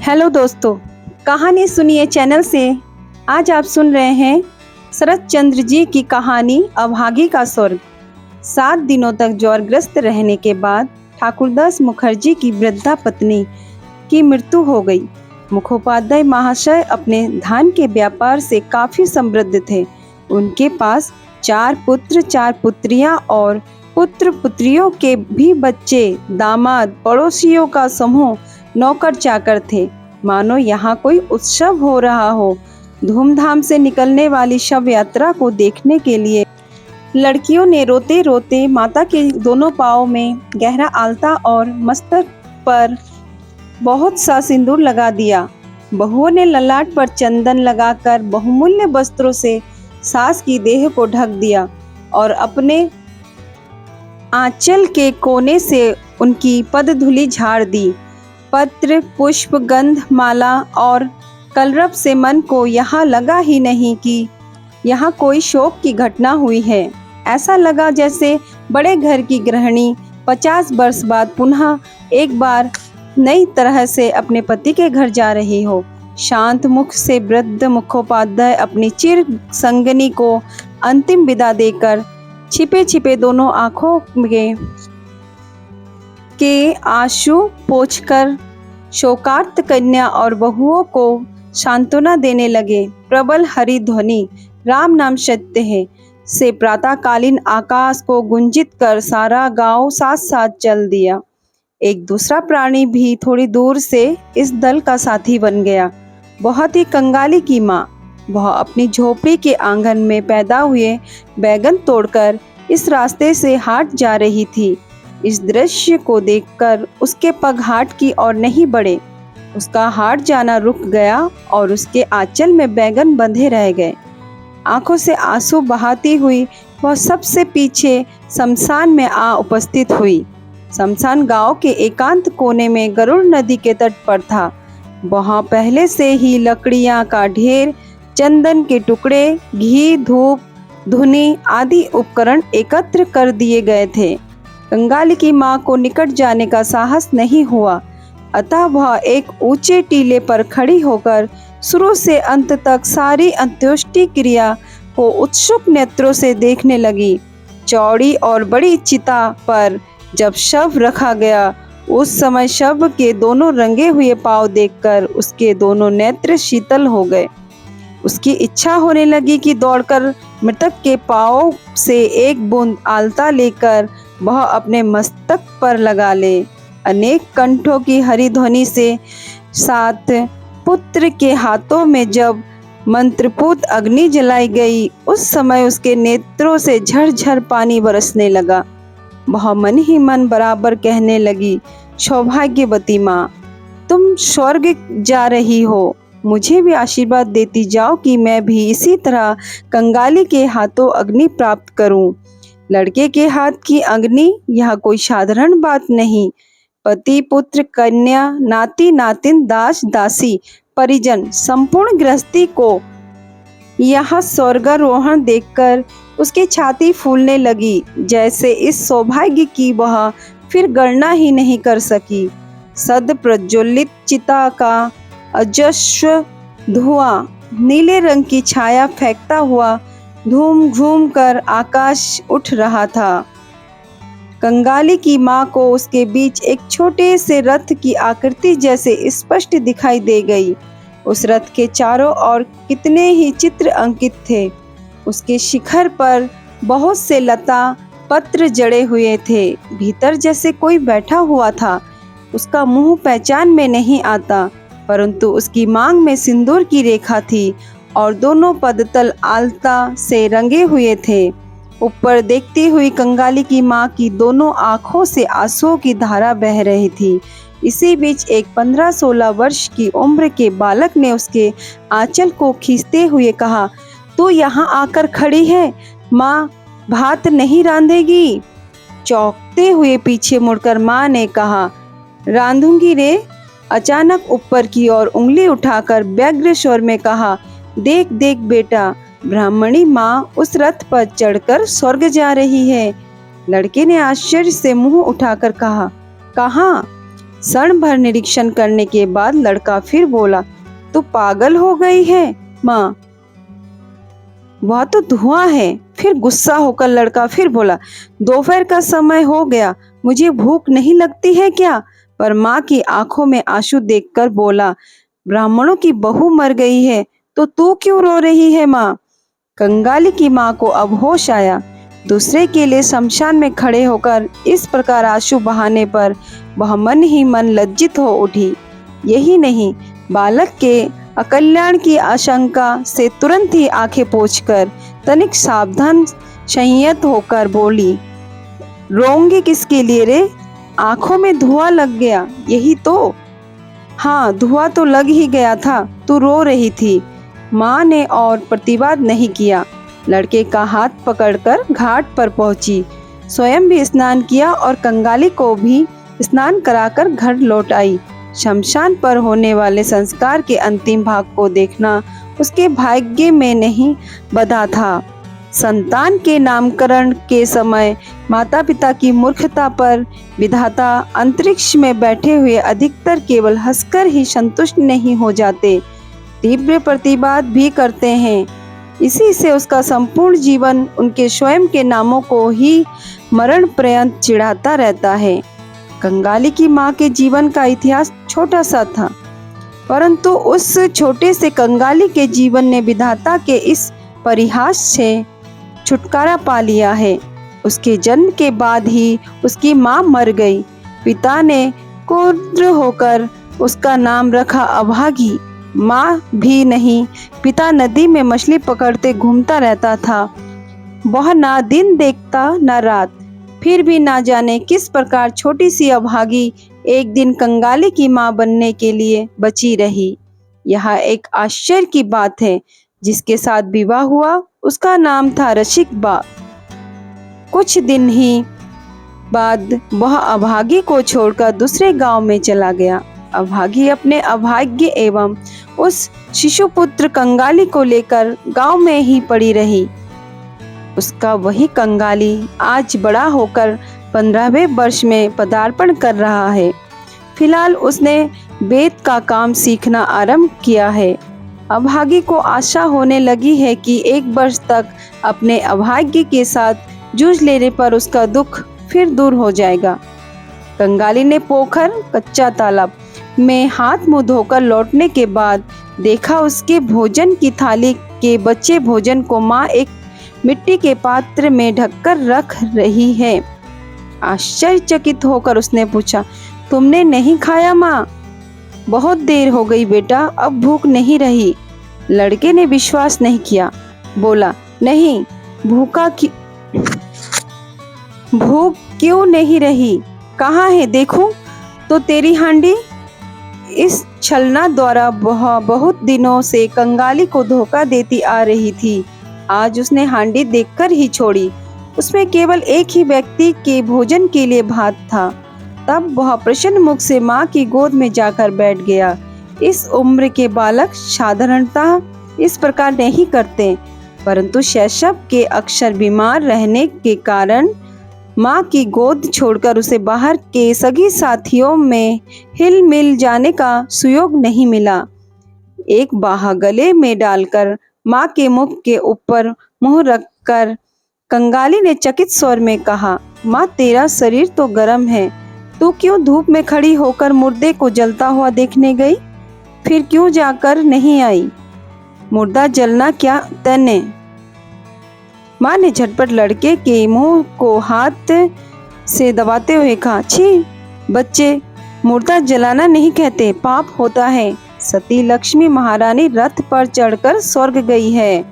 Hello दोस्तों, कहानी सुनिए चैनल से। आज आप सुन रहे हैं शरत चंद्र जी की कहानी अभागी का स्वर्ग। 7 दिनों तक ज्वरग्रस्त रहने के बाद ठाकुरदास मुखर्जी की वृद्धा पत्नी की मृत्यु हो गई। मुखोपाध्याय महाशय अपने धान के व्यापार से काफी समृद्ध थे। उनके पास 4 पुत्र 4 पुत्रियां और पुत्र पुत्रियों के भी बच्चे, दामाद, पड़ोसियों का समूह, नौकर चाकर थे। मानो यहाँ कोई उत्सव हो रहा हो। धूमधाम से निकलने वाली शव यात्रा को देखने के लिए लड़कियों ने रोते रोते माता के दोनों पाँव में गहरा आलता और मस्तक पर बहुत सा सिंदूर लगा दिया। बहुओं ने ललाट पर चंदन लगाकर बहुमूल्य वस्त्रों से सास की देह को ढक दिया और अपने आंचल के कोने से उनकी पदधूलि झाड़ दी। पत्र, पुष्प, गंध, माला और कलरव से मन को यहाँ लगा ही नहीं कि यहाँ कोई शोक की घटना हुई है। ऐसा लगा जैसे बड़े घर की गृहिणी 50 वर्ष बाद पुनः एक बार नई तरह से अपने पति के घर जा रही हो। शांत मुख से वृद्ध मुखोपाध्याय अपनी चिर संगनी को अंतिम विदा देकर छिपे छिपे दोनों आंखों के आंसू पोंछकर शोकार्त कन्या और बहुओं को सांत्वना देने लगे। प्रबल हरि ध्वनि राम नाम सत्य है से प्रातःकालीन आकाश को गुंजित कर सारा गांव साथ साथ चल दिया। एक दूसरा प्राणी भी थोड़ी दूर से इस दल का साथी बन गया। बहुत ही कंगाली की माँ। वह अपनी झोपड़ी के आंगन में पैदा हुए बैगन तोड़कर इस रास्ते से हाट जा रही थी। इस दृश्य को देखकर उसके पग हाट की ओर नहीं बढ़े। उसका हाट जाना रुक गया और उसके आंचल में बैगन बंधे रह गए। आंखों से आंसू बहाती हुई वह सबसे पीछे शमशान में आ उपस्थित हुई। शमशान गांव के एकांत कोने में गरुड़ नदी के तट पर था। वहां पहले से ही लकड़ियां का ढेर, चंदन के टुकड़े, घी, धूप, धुनी आदि उपकरण एकत्र कर दिए गए थे। कंगाली की माँ को निकट जाने का साहस नहीं हुआ, अतः वह एक ऊंचे टीले पर खड़ी होकर शुरू से अंत तक सारी अंत्येष्टि क्रिया को उत्सुक नेत्रों से देखने लगी। चौड़ी और बड़ी चिता पर जब शव रखा गया, उस समय शव के दोनों रंगे हुए पांव देखकर उसके दोनों नेत्र शीतल हो गए। उसकी इच्छा होने लगी कि दौड़कर मृतक के पांव से एक बूंद आलता लेकर वह अपने मस्तक पर लगा ले। अनेक कंठों की हरि ध्वनि से साथ पुत्र के हाथों में जब मंत्रपूत अग्नि जलाई गई, उस समय उसके नेत्रों से झरझर पानी बरसने लगा। वह मन ही मन बराबर कहने लगी, सौभाग्यवती माँ, तुम स्वर्ग जा रही हो। मुझे भी आशीर्वाद देती जाओ कि मैं भी इसी तरह कंगाली के हाथों अग्नि प्राप्त करूं। लड़के के हाथ की अग्नि यह कोई साधारण बात नहीं। पति, पुत्र, कन्या, नाती, नातिन, दास, दासी, परिजन, संपूर्ण गृहस्थी को यह स्वर्गारोहण देखकर उसकी छाती फूलने लगी, जैसे इस सौभाग्य की वह फिर गणना ही नहीं कर सकी। सद प्रज्वलित चिता का अजस्र धुआं नीले रंग की छाया फेंकता हुआ घूम घूम कर आकाश उठ रहा था। कंगाली की माँ को उसके बीच एक छोटे से रथ की आकृति जैसे स्पष्ट दिखाई दे गई। उस रथ के चारों ओर कितने ही चित्र अंकित थे। उसके शिखर पर बहुत से लता पत्र जड़े हुए थे। भीतर जैसे कोई बैठा हुआ था। उसका मुंह पहचान में नहीं आता, परंतु उसकी मांग में सिंदूर की रेखा थी और दोनों पदतल आलता से रंगे हुए थे। ऊपर देखती हुई कंगाली की माँ की दोनों आंखों से आंसुओं की धारा बह रही थी। इसी बीच एक 15-16 वर्ष की उम्र के बालक ने उसके आंचल को खींचते हुए कहा, तू यहाँ आकर खड़ी है, माँ भात नहीं रांधेगी? चौंकते हुए पीछे मुड़कर माँ ने कहा, रांधूंगी रे। अचानक ऊपर की ओर उंगली उठाकर व्यग्र स्वर में कहा, देख देख बेटा, ब्राह्मणी माँ उस रथ पर चढ़कर स्वर्ग जा रही है। लड़के ने आश्चर्य से मुंह उठाकर कहा, कहाँ? क्षण भर निरीक्षण करने के बाद लड़का फिर बोला, तू पागल हो गई है माँ, वह तो धुआं है। फिर गुस्सा होकर लड़का फिर बोला, दोपहर का समय हो गया, मुझे भूख नहीं लगती है क्या? पर माँ की आंखों में आंसू देखकर बोला, ब्राह्मणों की बहू मर गई है तो तू क्यों रो रही है माँ? कंगाली की माँ को अब होश आया। दूसरे के लिए शमशान में खड़े होकर इस प्रकार आंसू बहाने पर वह मन ही मन लज्जित हो उठी। यही नहीं, बालक के अकल्याण की आशंका से तुरंत ही आंखें पोंछकर तनिक सावधान संयत होकर बोली, रोंगी किसके लिए रे? आंखों में धुआं लग गया, यही तो। हाँ, धुआं तो लग ही गया था, तू रो रही थी। माँ ने और प्रतिवाद नहीं किया। लड़के का हाथ पकड़कर घाट पर पहुंची, स्वयं भी स्नान किया और कंगाली को भी स्नान कराकर घर लौट आई। शमशान पर होने वाले संस्कार के अंतिम भाग को देखना उसके भाग्य में नहीं बंधा था। संतान के नामकरण के समय माता पिता की मूर्खता पर विधाता अंतरिक्ष में बैठे हुए अधिकतर केवल हंसकर ही संतुष्ट नहीं हो जाते, तीव्र प्रतिवाद भी करते हैं। इसी से उसका संपूर्ण जीवन उनके स्वयं के नामों को ही मरण पर्यंत चिढ़ाता रहता है। कंगाली की माँ के जीवन का इतिहास छोटा सा था, परंतु उस छोटे से कंगाली के जीवन ने विधाता के इस परिहास से छुटकारा पा लिया है। उसके जन्म के बाद ही उसकी माँ मर गई। पिता ने क्रुद्ध होकर उसका नाम रखा अभागी। माँ भी नहीं, पिता नदी में मछली पकड़ते घूमता रहता था। वह ना दिन देखता ना रात, फिर भी ना जाने किस प्रकार छोटी सी अभागी एक दिन कंगाली की माँ बनने के लिए बची रही। यह एक आश्चर्य की बात है। जिसके साथ विवाह हुआ उसका नाम था रसिक बा। कुछ दिन ही बाद वह अभागी को छोड़कर दूसरे गांव में चला गया। अभागी अपने अभाग्य एवं उस शिशुपुत्र कंगाली को लेकर गांव में ही पड़ी रही। उसका वही कंगाली आज बड़ा होकर 15वें वर्ष में पदार्पण कर रहा है। फिलहाल उसने वेद का काम सीखना आरंभ किया है। अभागी को आशा होने लगी है कि 1 वर्ष तक अपने अभाग्य के साथ जूझ लेने पर उसका दुख फिर दूर हो जाएगा। कंगाली ने पोखर, कच्चा तालाब में हाथ मुंह धोकर लौटने के बाद देखा उसके भोजन की थाली के बचे भोजन को माँ एक मिट्टी के पात्र में ढककर रख रही है। आश्चर्यचकित होकर उसने पूछा, तुमने नहीं खाया माँ? बहुत देर हो गई बेटा, अब भूख नहीं रही। लड़के ने विश्वास नहीं किया, बोला, नहीं, भूख क्यों नहीं रही? कहाँ है, देखूं तो तेरी हांडी। इस छलना द्वारा वह बहुत दिनों से कंगाली को धोखा देती आ रही थी। आज उसने हांडी देखकर ही छोड़ी। उसमें केवल एक ही व्यक्ति के भोजन के लिए भात था। तब वह प्रसन्न मुख से माँ की गोद में जाकर बैठ गया। इस उम्र के बालक साधारणतः इस प्रकार नहीं करते, परंतु शैशव के अक्सर बीमार रहने के कारण माँ की गोद छोड़कर उसे बाहर के सगी साथियों में हिल मिल जाने का सुयोग नहीं मिला। एक बाह गले में डालकर माँ के मुख के ऊपर मुंह रखकर कंगाली ने चकित स्वर में कहा, माँ तेरा शरीर तो गर्म है, तू क्यों धूप में खड़ी होकर मुर्दे को जलता हुआ देखने गई? फिर क्यों जाकर नहीं आई? मुर्दा जलना क्या तने? माँ ने झटपट लड़के के मुंह को हाथ से दबाते हुए कहा, छी बच्चे, मुर्दा जलाना नहीं कहते, पाप होता है। सती लक्ष्मी महारानी रथ पर चढ़कर स्वर्ग गई है।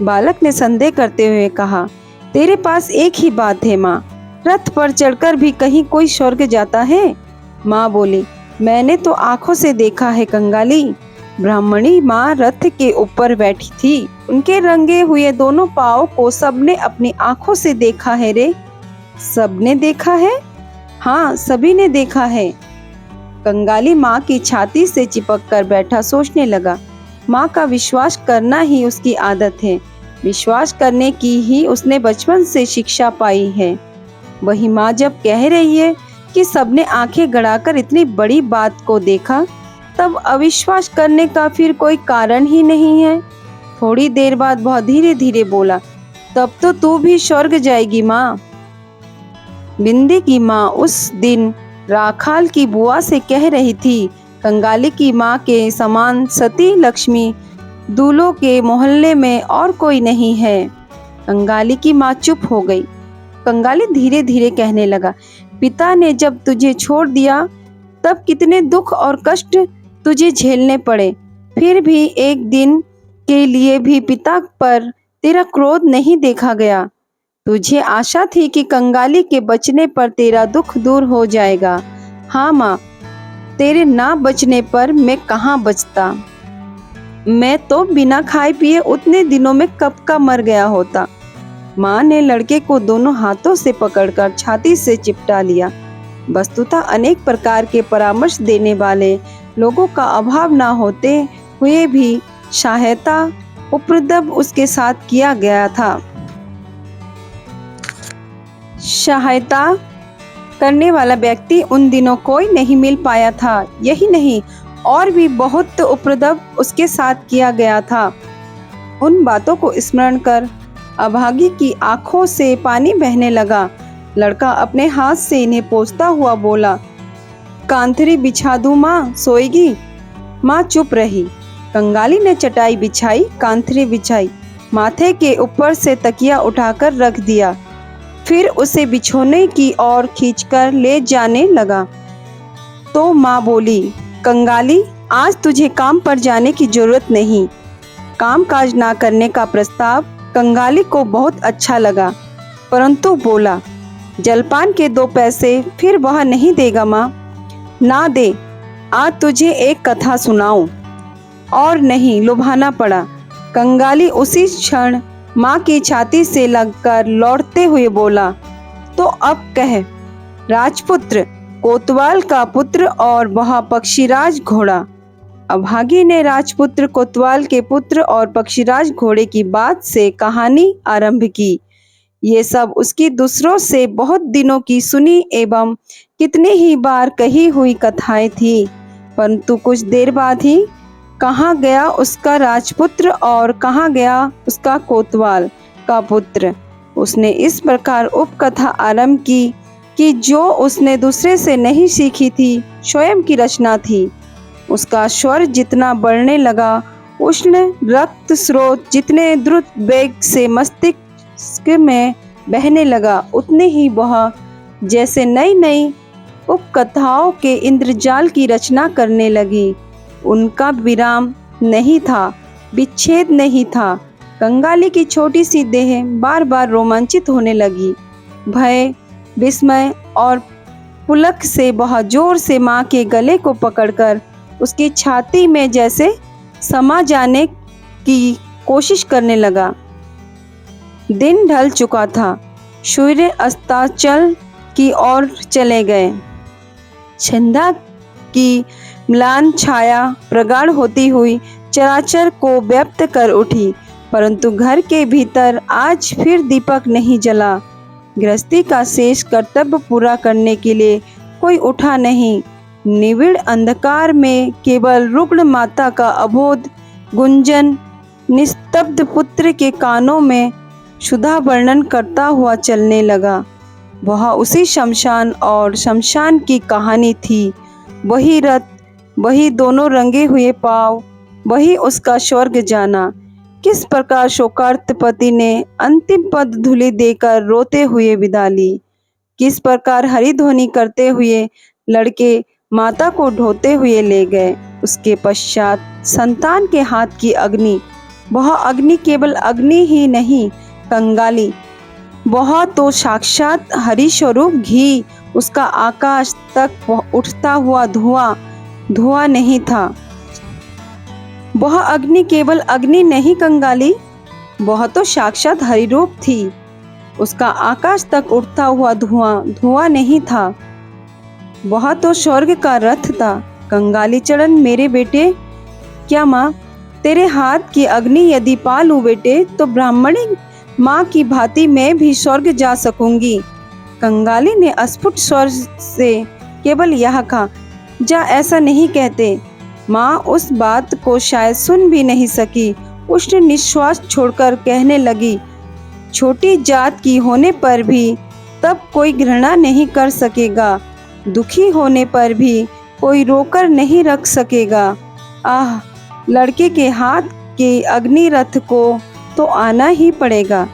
बालक ने संदेह करते हुए कहा, तेरे पास एक ही बात है माँ, रथ पर चढ़कर भी कहीं कोई स्वर्ग जाता है? माँ बोली, मैंने तो आंखों से देखा है कंगाली। ब्राह्मणी माँ रथ के ऊपर बैठी थी। उनके रंगे हुए दोनों पाँव को सबने अपनी आंखों से देखा है रे। सबने देखा है? हाँ, सभी ने देखा है। कंगाली माँ की छाती से चिपक कर बैठा सोचने लगा। माँ का विश्वास करना ही उसकी आदत है। विश्वास करने की ही उसने बचपन से शिक्षा पाई है। वही माँ जब कह रही है कि सबने आंखें गड़ाकर इतनी बड़ी बात को देखा, तब अविश्वास करने का फिर कोई कारण ही नहीं है। थोड़ी देर बाद बहुत धीरे धीरे बोला, तब तो तू भी स्वर्ग जाएगी माँ। बिंदी की माँ उस दिन राखाल की बुआ से कह रही थी, कंगाली की माँ के समान सती लक्ष्मी दूल्हों के मोहल्ले में और कोई नहीं है। कंगाली की माँ चुप हो गई। कंगाली धीरे धीरे कहने लगा, पिता ने जब तुझे छोड़ दिया तब कितने दुख और कष्ट तुझे झेलने पड़े, फिर भी एक दिन के लिए भी पिता पर तेरा क्रोध नहीं देखा गया। तुझे आशा थी कि कंगाली के बचने पर तेरा दुख दूर हो जाएगा। हाँ माँ, तेरे ना बचने पर मैं कहाँ बचता। मैं तो बिना खाए पिए उतने दिनों में कब का मर गया होता। माँ ने लड़के को दोनों हाथों से पकड़कर छाती से चिपटा लिया। वस्तुतः अनेक प्रकार के परामर्श देने वाले लोगों का अभाव न होते हुए भी सहायता उपद्रव उसके साथ किया गया था। सहायता करने वाला व्यक्ति उन दिनों कोई नहीं मिल पाया था। यही नहीं, और भी बहुत उपद्रव उसके साथ किया गया था। उन बातों को स्मरण कर अभागी की आंखों से पानी बहने लगा। लड़का अपने हाथ से इन्हें पोंछता हुआ बोला, कांथरी बिछा दूं माँ, सोएगी? माँ चुप रही। कंगाली ने चटाई बिछाई, कांथरी बिछाई, माथे के ऊपर से तकिया उठाकर रख दिया, फिर उसे बिछोने की ओर खींचकर ले जाने लगा। तो माँ बोली, कंगाली, आज तुझे काम पर जाने की जरूरत नहीं। काम काज ना करने का प्रस्ताव कंगाली को बहुत अच्छा लगा, परंतु बोला, जलपान के 2 पैसे फिर वह नहीं देगा माँ? ना दे, आज तुझे एक कथा सुनाऊं। और नहीं, लुभाना पड़ा। कंगाली उसी क्षण माँ की छाती से लगकर लौटते हुए बोला, तो अब कह। राजपुत्र, कोतवाल का पुत्र और वह पक्षीराज घोड़ा। अभागी ने राजपुत्र कोतवाल के पुत्र और पक्षीराज घोड़े की बात से कहानी आरंभ की। ये सब उसकी दूसरों से बहुत दिनों की सुनी एवं कितने ही बार कही हुई कथाएं थी, परंतु कुछ देर बाद ही कहाँ गया उसका राजपुत्र और कहाँ गया उसका कोतवाल का पुत्र। उसने इस प्रकार उपकथा आरंभ की कि जो उसने दूसरे से नहीं सीखी थी, स्वयं की रचना थी। उसका स्वर जितना बढ़ने लगा, उष्ण रक्त स्रोत जितने द्रुत वेग से मस्तिष्क में बहने लगा, उतने ही वह जैसे नई नई उपकथाओं के इंद्रजाल की रचना करने लगी। उनका विराम नहीं था, विच्छेद नहीं था। कंगाली की छोटी सी देह बार बार रोमांचित होने लगी। भय, विस्मय और पुलक से वह जोर से माँ के गले को पकड़कर उसकी छाती में जैसे समा जाने की कोशिश करने लगा। दिन ढल चुका था, सूर्य अस्ताचल की ओर चले गए। संध्या की म्लान छाया प्रगाढ़ होती हुई चराचर को व्याप्त कर उठी, परंतु घर के भीतर आज फिर दीपक नहीं जला। गृहस्थी का शेष कर्तव्य पूरा करने के लिए कोई उठा नहीं। निविड़ अंधकार में केवल रुग्ण माता का अबोध गुंजन निस्तब्ध पुत्र के कानों में क्षुधा वर्णन करता हुआ चलने लगा। वह उसी शमशान और शमशान की कहानी थी। वही रथ, वही दोनों रंगे हुए पांव, वही उसका स्वर्ग जाना। किस प्रकार शोकार्त पति ने अंतिम पद धूलि देकर रोते हुए विदा ली, किस प्रकार हरिध्वनि करते हुए लड़के माता को ढोते हुए ले गए। उसके पश्चात संतान के हाथ की अग्नि, वह अग्नि केवल अग्नि ही नहीं कंगाली, वह तो साक्षात हरि स्वरूप घी। उसका आकाश तक उठता हुआ धुआं धुआं नहीं था। वह अग्नि केवल अग्नि नहीं कंगाली, वह तो साक्षात हरि रूप थी। उसका आकाश तक उठता हुआ धुआं धुआं नहीं था, वह तो स्वर्ग का रथ था। कंगाली चरण, मेरे बेटे, क्या माँ तेरे हाथ की अग्नि यदि पा लूं बेटे, तो ब्राह्मणी माँ की भांति मैं भी स्वर्ग जा सकूंगी। कंगाली ने अस्फुट स्वर से केवल यह कहा, जा ऐसा नहीं कहते। माँ उस बात को शायद सुन भी नहीं सकी। उसने निश्वास छोड़कर कहने लगी, छोटी जात की होने पर भी तब कोई घृणा नहीं कर सकेगा, दुखी होने पर भी कोई रोकर नहीं रख सकेगा। आह, लड़के के हाथ के अग्निरथ को तो आना ही पड़ेगा।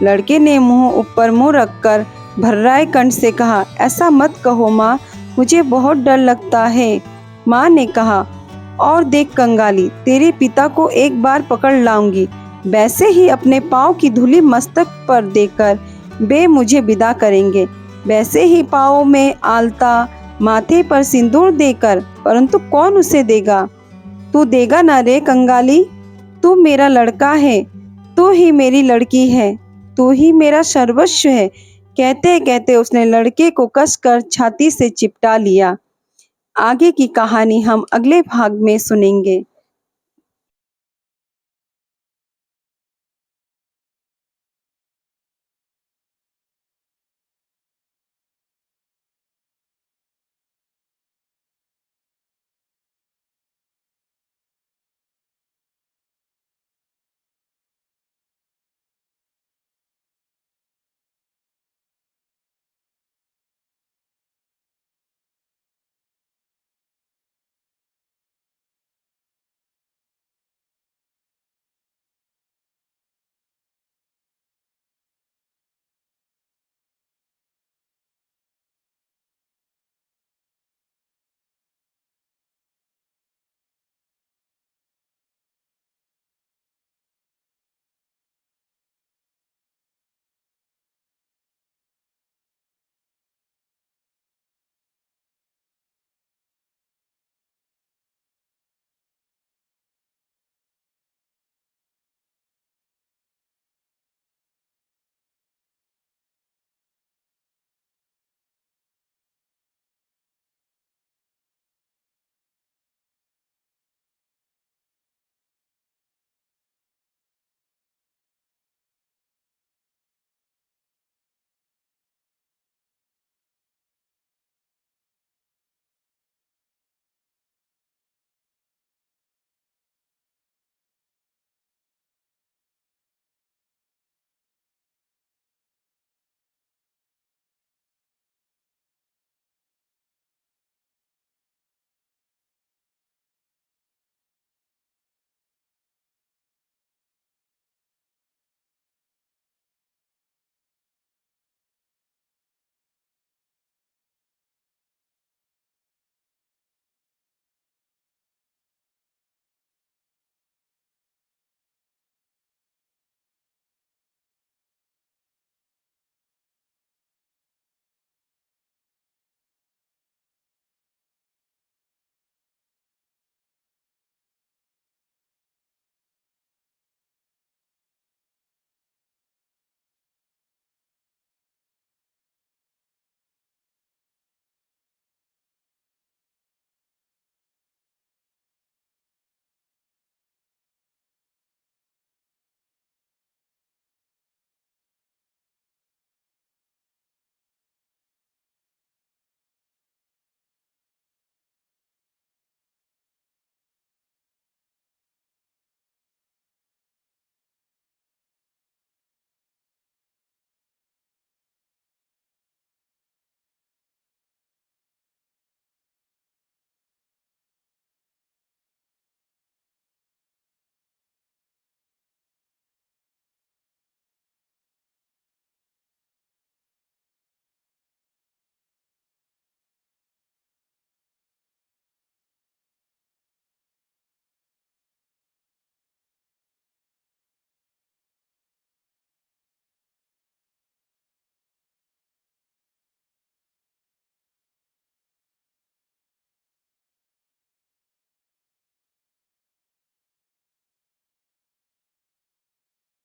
लड़के ने मुंह ऊपर मुंह रखकर भर्राए कंठ से कहा, ऐसा मत कहो माँ, मुझे बहुत डर लगता है। माँ ने कहा, और देख कंगाली, तेरे पिता को एक बार पकड़ लाऊंगी, वैसे ही अपने पाँव की धूली मस्तक पर देकर वे मुझे विदा करेंगे, वैसे ही पाँव में आलता, माथे पर सिंदूर देकर, परंतु कौन उसे देगा? तू देगा ना रे कंगाली, तू मेरा लड़का है, तू ही मेरी लड़की है, तू ही मेरा सर्वस्व है। कहते कहते उसने लड़के को कसकर छाती से चिपटा लिया। आगे की कहानी हम अगले भाग में सुनेंगे।